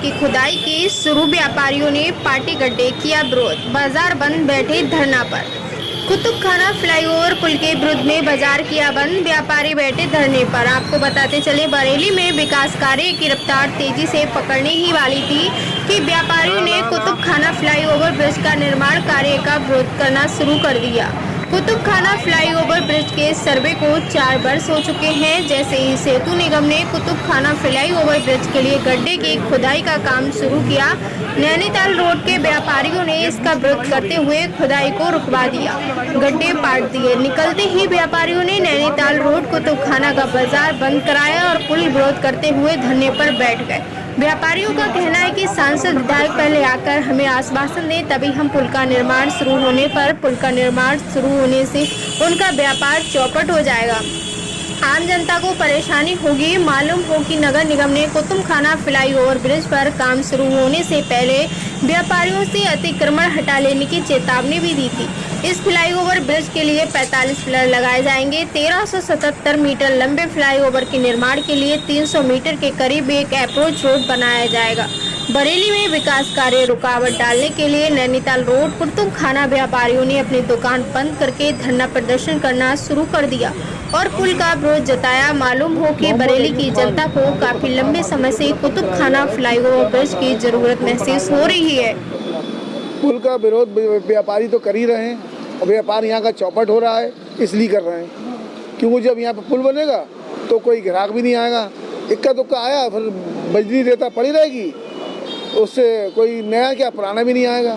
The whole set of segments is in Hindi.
की खुदाई की शुरू, व्यापारियों ने पार्टी गड्ढे किया विरोध, बाजार बंद, बैठे धरना पर। कुतुब खाना फ्लाईओवर पुल के विरुद्ध में बाजार किया बंद, व्यापारी बैठे धरने पर। आपको बताते चले, बरेली में विकास कार्य की रफ्तार तेजी से पकड़ने ही वाली थी कि व्यापारियों ने कुतुब खाना फ्लाईओवर ब्रिज का निर्माण कार्य का विरोध करना शुरू कर दिया। कुतुब खाना फ्लाईओवर ब्रिज के सर्वे को 4 वर्ष हो चुके हैं। जैसे ही सेतु निगम ने कुतुब खाना फ्लाईओवर ब्रिज के लिए गड्ढे की खुदाई का काम शुरू किया, नैनीताल रोड के व्यापारियों ने इसका विरोध करते हुए खुदाई को रुकवा दिया, गड्ढे पाट दिए। निकलते ही व्यापारियों ने नैनीताल रोड कुतुब खाना का बाजार बंद कराया और पुल विरोध करते हुए धरने पर बैठ गए। व्यापारियों का कहना है कि सांसद विधायक पहले आकर हमें आश्वासन दें, तभी हम पुल का निर्माण शुरू होने पर पुल का निर्माण शुरू होने से उनका व्यापार चौपट हो जाएगा, आम जनता को परेशानी होगी। मालूम हो कि नगर निगम ने कुतुब खाना फ्लाईओवर ब्रिज पर काम शुरू होने से पहले व्यापारियों से अतिक्रमण हटा लेने की चेतावनी भी दी थी। इस फ्लाईओवर ब्रिज के लिए 45 पिलर लगाए जाएंगे। 1377 मीटर लंबे फ्लाईओवर के निर्माण के लिए 300 मीटर के करीब एक अप्रोच रोड बनाया जाएगा। बरेली में विकास कार्य रुकावट डालने के लिए नैनीताल रोड कुतुब खाना व्यापारियों ने अपनी दुकान बंद करके धरना प्रदर्शन करना शुरू कर दिया और पुल का विरोध जताया। मालूम हो कि बरेली की जनता को काफी लंबे समय से कुतुब खाना फ्लाईओवर ब्रिज की जरूरत महसूस हो रही है। पुल का विरोध व्यापारी तो कर ही रहे हैं और व्यापार यहाँ का चौपट हो रहा है, इसलिए कर रहे हैं क्योंकि जब यहाँ पर पुल बनेगा तो कोई ग्राहक भी नहीं आएगा। इक्का दुक्का आया, फिर बजरी रेता पड़ी रहेगी, उससे कोई नया क्या पुराना भी नहीं आएगा।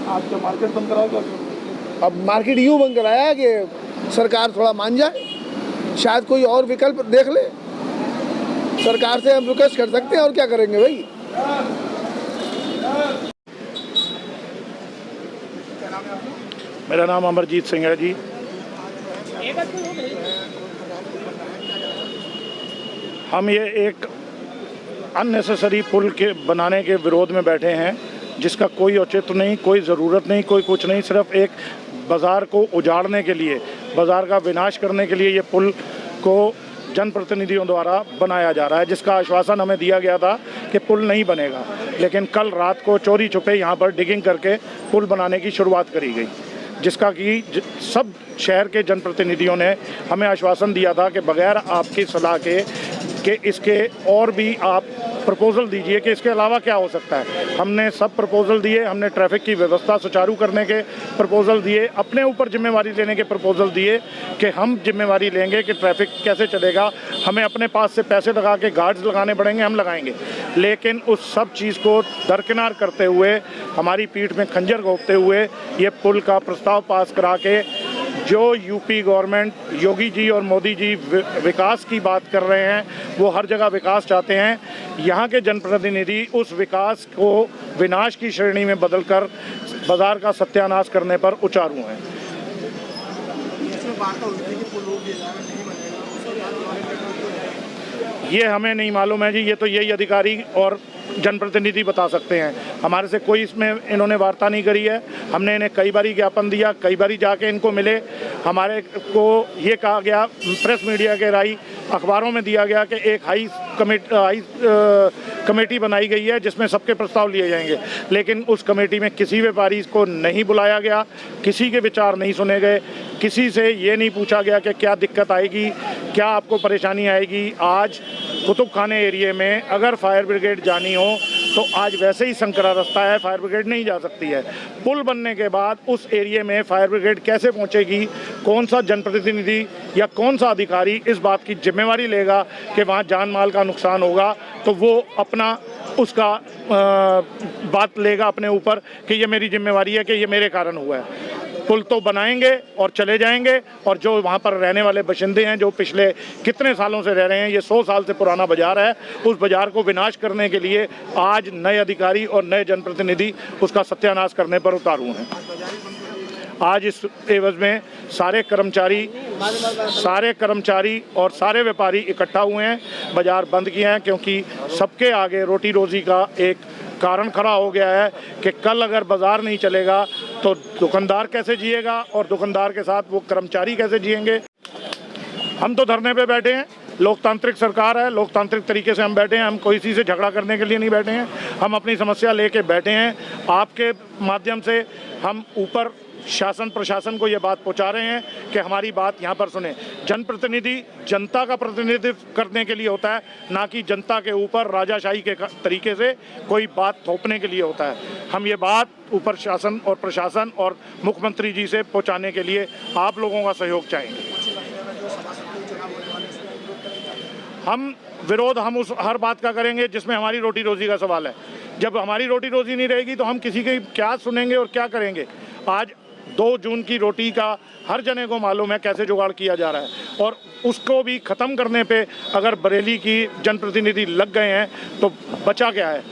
आज तो मार्केट बंद कराओगे? अब मार्केट यूँ बंद कराया कि सरकार थोड़ा मान जाए, शायद कोई और विकल्प देख ले। सरकार से हम रिक्वेस्ट कर सकते हैं, और क्या करेंगे भाई। मेरा नाम अमरजीत सिंह है जी। हम ये एक अननेसेसरी पुल के बनाने के विरोध में बैठे हैं, जिसका कोई औचित्य नहीं, कोई ज़रूरत नहीं, कोई कुछ नहीं। सिर्फ एक बाज़ार को उजाड़ने के लिए, बाज़ार का विनाश करने के लिए ये पुल को जनप्रतिनिधियों द्वारा बनाया जा रहा है, जिसका आश्वासन हमें दिया गया था कि पुल नहीं बनेगा। लेकिन कल रात को चोरी छुपे यहाँ पर डिगिंग करके पुल बनाने की शुरुआत करी गई, जिसका कि सब शहर के जनप्रतिनिधियों ने हमें आश्वासन दिया था कि बगैर आपकी सलाह के कि इसके और भी आप प्रपोज़ल दीजिए कि इसके अलावा क्या हो सकता है। हमने सब प्रपोज़ल दिए, हमने ट्रैफिक की व्यवस्था सुचारू करने के प्रपोज़ल दिए, अपने ऊपर जिम्मेवारी लेने के प्रपोज़ल दिए कि हम जिम्मेवारी लेंगे कि ट्रैफिक कैसे चलेगा, हमें अपने पास से पैसे लगा के गार्ड्स लगाने पड़ेंगे, हम लगाएंगे। लेकिन उस सब चीज़ को दरकिनार करते हुए, हमारी पीठ में खंजर घोंपते हुए ये पुल का प्रस्ताव पास करा के जो यूपी गवर्नमेंट, योगी जी और मोदी जी विकास की बात कर रहे हैं, वो हर जगह विकास चाहते हैं। यहाँ के जनप्रतिनिधि उस विकास को विनाश की श्रेणी में बदलकर बाजार का सत्यानाश करने पर उचारू हैं। ये हमें नहीं मालूम है जी, ये तो यही अधिकारी और जनप्रतिनिधि बता सकते हैं। हमारे से कोई इसमें इन्होंने वार्ता नहीं करी है। हमने इन्हें कई बारी ज्ञापन दिया, कई बारी जाके इनको मिले। हमारे को ये कहा गया, प्रेस मीडिया के राही अखबारों में दिया गया कि एक हाई कमेटी बनाई गई है जिसमें सबके प्रस्ताव लिए जाएंगे, लेकिन उस कमेटी में किसी व्यापारी को नहीं बुलाया गया, किसी के विचार नहीं सुने गए, किसी से ये नहीं पूछा गया कि क्या दिक्कत आएगी, क्या आपको परेशानी आएगी। आज कुतुब खाने एरिया में अगर फायर ब्रिगेड जानी हो तो आज वैसे ही संकरा रास्ता है, फायर ब्रिगेड नहीं जा सकती है। पुल बनने के बाद उस एरिया में फायर ब्रिगेड कैसे पहुंचेगी, कौन सा जनप्रतिनिधि या कौन सा अधिकारी इस बात की जिम्मेवारी लेगा कि वहां जान माल का नुकसान होगा, तो वो अपना उसका बात लेगा अपने ऊपर कि ये मेरी जिम्मेवारी है कि ये मेरे कारण हुआ है। पुल तो बनाएंगे और चले जाएंगे, और जो वहाँ पर रहने वाले बाशिंदे हैं, जो पिछले कितने सालों से रह रहे हैं, ये 100 साल से पुराना बाजार है, उस बाजार को विनाश करने के लिए आज नए अधिकारी और नए जनप्रतिनिधि उसका सत्यानाश करने पर उतारू हैं। आज इस एवज में सारे कर्मचारी और सारे व्यापारी इकट्ठा हुए हैं, बाजार बंद किए हैं, क्योंकि सबके आगे रोटी रोजी का एक कारण खड़ा हो गया है कि कल अगर बाजार नहीं चलेगा तो दुकानदार कैसे जिएगा और दुकानदार के साथ वो कर्मचारी कैसे जिएंगे। हम तो धरने पे बैठे हैं, लोकतांत्रिक सरकार है, लोकतांत्रिक तरीके से हम बैठे हैं। हम किसी से झगड़ा करने के लिए नहीं बैठे हैं, हम अपनी समस्या लेके बैठे हैं। आपके माध्यम से हम ऊपर शासन प्रशासन को ये बात पहुंचा रहे हैं कि हमारी बात यहाँ पर सुने। जनप्रतिनिधि जनता का प्रतिनिधित्व करने के लिए होता है, ना कि जनता के ऊपर राजाशाही के तरीके से कोई बात थोपने के लिए होता है। हम ये बात ऊपर शासन और प्रशासन और मुख्यमंत्री जी से पहुंचाने के लिए आप लोगों का सहयोग चाहेंगे। हम विरोध हम उस हर बात का करेंगे जिसमें हमारी रोटी रोजी का सवाल है। जब हमारी रोटी रोजी नहीं रहेगी तो हम किसी की क्या सुनेंगे और क्या करेंगे। आज 2 जून की रोटी का हर जने को मालूम है कैसे जुगाड़ किया जा रहा है, और उसको भी ख़त्म करने पे अगर बरेली की जनप्रतिनिधि लग गए हैं तो बचा क्या है।